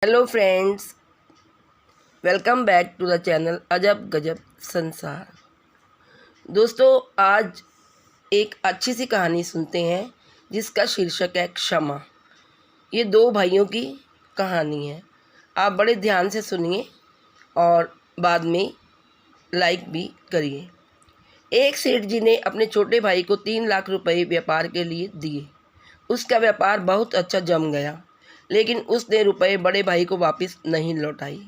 Hello friends, welcome back to the channel Ajab Gajab संसार। दोस्तों, आज एक अच्छी सी कहानी सुनते हैं जिसका शीर्षक है क्षमा। ये दो भाइयों की कहानी है। आप बड़े ध्यान से सुनिए और बाद में लाइक भी करिए। एक सेठ जी ने अपने छोटे भाई को 3 लाख रुपए व्यापार के लिए दिए। उसका व्यापार बहुत अच्छा जम गया, लेकिन उसने रुपए बड़े भाई को वापस नहीं लौटाई।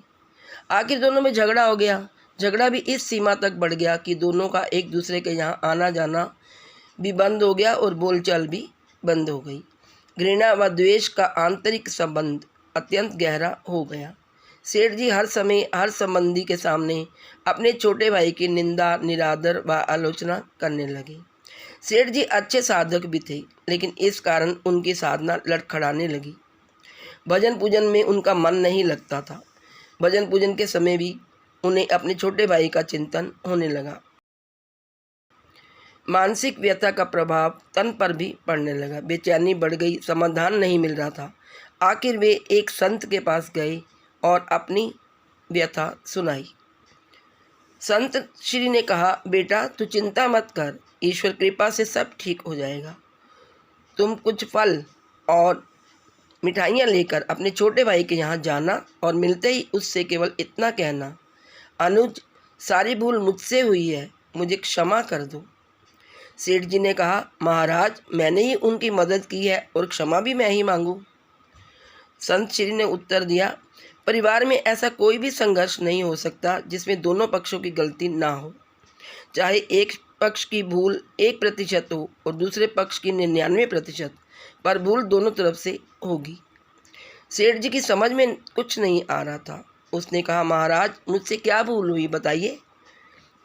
आखिर दोनों में झगड़ा हो गया। झगड़ा भी इस सीमा तक बढ़ गया कि दोनों का एक दूसरे के यहाँ आना जाना भी बंद हो गया और बोलचाल भी बंद हो गई। घृणा व द्वेष का आंतरिक संबंध अत्यंत गहरा हो गया। सेठ जी हर समय हर संबंधी के सामने अपने छोटे भाई की निंदा, निरादर व आलोचना करने लगे। सेठ जी अच्छे साधक भी थे, लेकिन इस कारण उनकी साधना लड़खड़ाने लगी। भजन पूजन में उनका मन नहीं लगता था। भजन पूजन के समय भी उन्हें अपने छोटे भाई का चिंतन होने लगा। मानसिक व्यथा का प्रभाव तन पर भी पड़ने लगा। बेचैनी बढ़ गई, समाधान नहीं मिल रहा था। आखिर वे एक संत के पास गए और अपनी व्यथा सुनाई। संत श्री ने कहा, बेटा तू चिंता मत कर, ईश्वर कृपा से सब ठीक हो जाएगा। तुम कुछ फल और मिठाइयाँ लेकर अपने छोटे भाई के यहाँ जाना और मिलते ही उससे केवल इतना कहना, अनुज सारी भूल मुझसे हुई है, मुझे क्षमा कर दो। सेठ जी ने कहा, महाराज मैंने ही उनकी मदद की है और क्षमा भी मैं ही मांगूं। संत श्री ने उत्तर दिया, परिवार में ऐसा कोई भी संघर्ष नहीं हो सकता जिसमें दोनों पक्षों की गलती ना हो। चाहे एक पक्ष की भूल 1% हो और दूसरे पक्ष की 99%, पर भूल दोनों तरफ से होगी। सेठ जी की समझ में कुछ नहीं आ रहा था। उसने कहा, महाराज मुझसे क्या भूल हुई बताइए।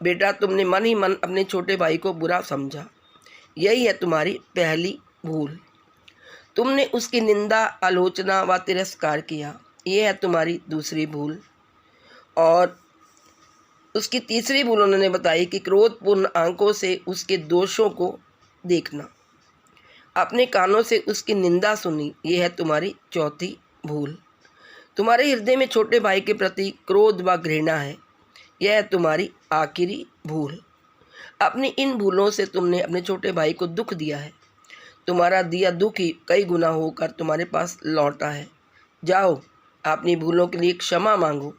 बेटा तुमने मन ही मन अपने छोटे भाई को बुरा समझा, यही है तुम्हारी पहली भूल। तुमने उसकी निंदा, आलोचना व तिरस्कार किया, यह है तुम्हारी दूसरी भूल। और उसकी तीसरी भूल उन्होंने बताई कि क्रोधपूर्ण आंखों से उसके दोषों को देखना, अपने कानों से उसकी निंदा सुनी, यह है तुम्हारी चौथी भूल। तुम्हारे हृदय में छोटे भाई के प्रति क्रोध व घृणा है, यह है तुम्हारी आखिरी भूल। अपनी इन भूलों से तुमने अपने छोटे भाई को दुख दिया है। तुम्हारा दिया दुख ही कई गुना होकर तुम्हारे पास लौटा है। जाओ अपनी भूलों के लिए क्षमा मांगो,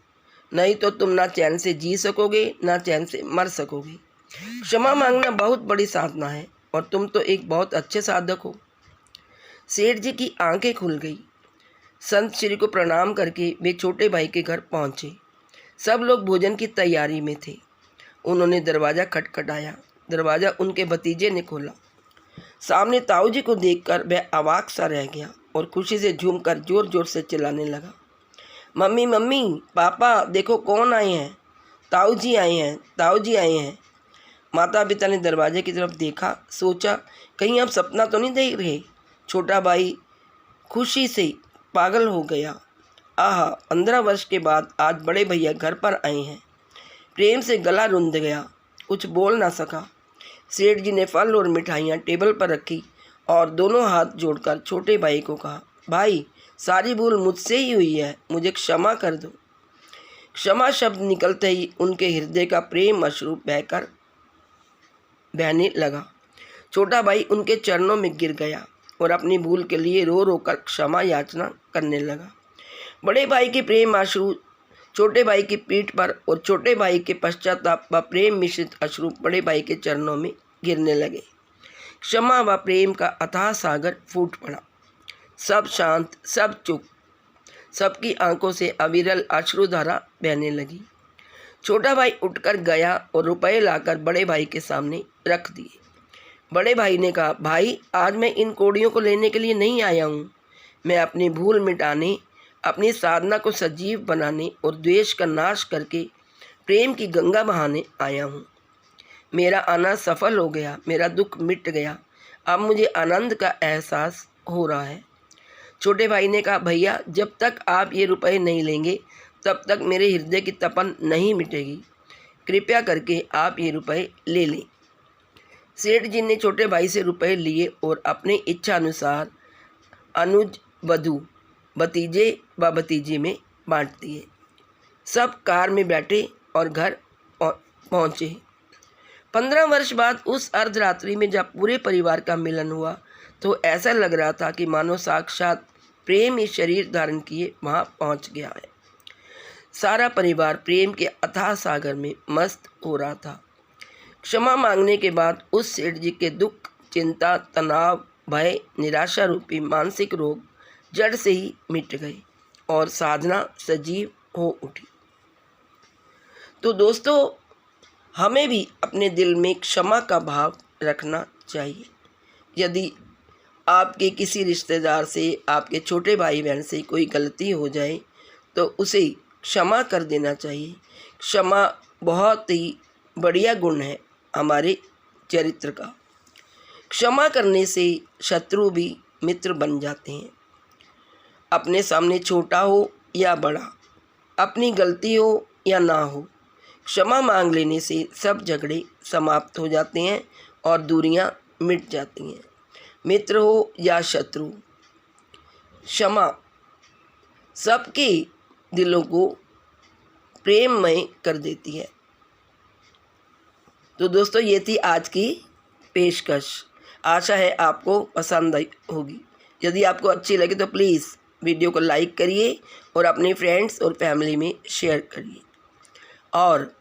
नहीं तो तुम ना चैन से जी सकोगे ना चैन से मर सकोगे। क्षमा मांगना बहुत बड़ी साधना है और तुम तो एक बहुत अच्छे साधक हो। सेठ जी की आंखें खुल गई। संत श्री को प्रणाम करके वे छोटे भाई के घर पहुंचे। सब लोग भोजन की तैयारी में थे। उन्होंने दरवाज़ा खटखटाया। दरवाज़ा उनके भतीजे ने खोला। सामने ताऊ जी को देखकर वह अवाक सा रह गया और खुशी से झूमकर जोर जोर से चिल्लाने लगा, मम्मी मम्मी, पापा देखो कौन आए हैं, ताऊ जी आए हैं, ताऊ जी आए हैं। माता पिता ने दरवाजे की तरफ देखा, सोचा कहीं आप सपना तो नहीं देख रहे। छोटा भाई खुशी से पागल हो गया। आहा, 15 वर्ष के बाद आज बड़े भैया घर पर आए हैं। प्रेम से गला रुंध गया, कुछ बोल ना सका। सेठ जी ने फल और मिठाइयाँ टेबल पर रखी और दोनों हाथ जोड़कर छोटे भाई को कहा, भाई सारी भूल मुझसे ही हुई है, मुझे क्षमा कर दो। क्षमा शब्द निकलते ही उनके हृदय का प्रेम अश्रु बहने लगा। छोटा भाई उनके चरणों में गिर गया और अपनी भूल के लिए रो रो कर क्षमा याचना करने लगा। बड़े भाई के प्रेम अश्रु छोटे भाई की पीठ पर और छोटे भाई के पश्चाताप व प्रेम मिश्रित अश्रु बड़े भाई के चरणों में गिरने लगे। क्षमा व प्रेम का अथाह सागर फूट पड़ा। सब शांत, सब चुप। सबकी आंखों से अविरल अश्रुधारा बहने लगी। छोटा भाई उठकर गया और रुपए लाकर बड़े भाई के सामने रख दिए। बड़े भाई ने कहा, भाई आज मैं इन कोड़ियों को लेने के लिए नहीं आया हूँ। मैं अपनी भूल मिटाने, अपनी साधना को सजीव बनाने और द्वेष का नाश करके प्रेम की गंगा बहाने आया हूँ। मेरा आना सफल हो गया, मेरा दुख मिट गया, अब मुझे आनंद का एहसास हो रहा है। छोटे भाई ने कहा, भैया जब तक आप ये रुपए नहीं लेंगे तब तक मेरे हृदय की तपन नहीं मिटेगी। कृपया करके आप ये रुपए ले लें। सेठ जी ने छोटे भाई से रुपए लिए और अपने इच्छा अनुसार अनुज, वधू, भतीजे व भतीजी में बांट दिए। सब कार में बैठे और घर पहुँचे। 15 वर्ष बाद उस अर्धरात्रि में जब पूरे परिवार का मिलन हुआ तो ऐसा लग रहा था कि मानो साक्षात प्रेम ही शरीर धारण किए वहाँ पहुँच गया है। सारा परिवार प्रेम के अथाह सागर में मस्त हो रहा था। क्षमा मांगने के बाद उस सेठ जी के दुख, चिंता, तनाव, भय, निराशा रूपी मानसिक रोग जड़ से ही मिट गए और साधना सजीव हो उठी। तो दोस्तों, हमें भी अपने दिल में क्षमा का भाव रखना चाहिए। यदि आपके किसी रिश्तेदार से, आपके छोटे भाई बहन से कोई गलती हो जाए तो उसे क्षमा कर देना चाहिए। क्षमा बहुत ही बढ़िया गुण है हमारे चरित्र का। क्षमा करने से शत्रु भी मित्र बन जाते हैं। अपने सामने छोटा हो या बड़ा, अपनी गलती हो या ना हो, क्षमा मांग लेने से सब झगड़े समाप्त हो जाते हैं और दूरियां मिट जाती हैं। मित्र हो या शत्रु, क्षमा सबके दिलों को प्रेममय कर देती है। तो दोस्तों, ये थी आज की पेशकश। आशा है आपको पसंद आई होगी। यदि आपको अच्छी लगे तो प्लीज़ वीडियो को लाइक करिए और अपने फ्रेंड्स और फैमिली में शेयर करिए और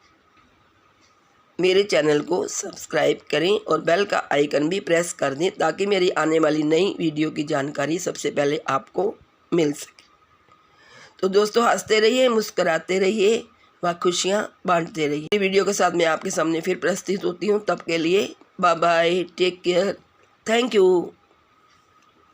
मेरे चैनल को सब्सक्राइब करें और बेल का आइकन भी प्रेस कर दें ताकि मेरी आने वाली नई वीडियो की जानकारी सबसे पहले आपको मिल सके। तो दोस्तों, हंसते रहिए, मुस्कुराते रहिए व खुशियाँ बांटते रहिए। वीडियो के साथ मैं आपके सामने फिर प्रस्तुत होती हूँ। तब के लिए bye bye, take care, thank you.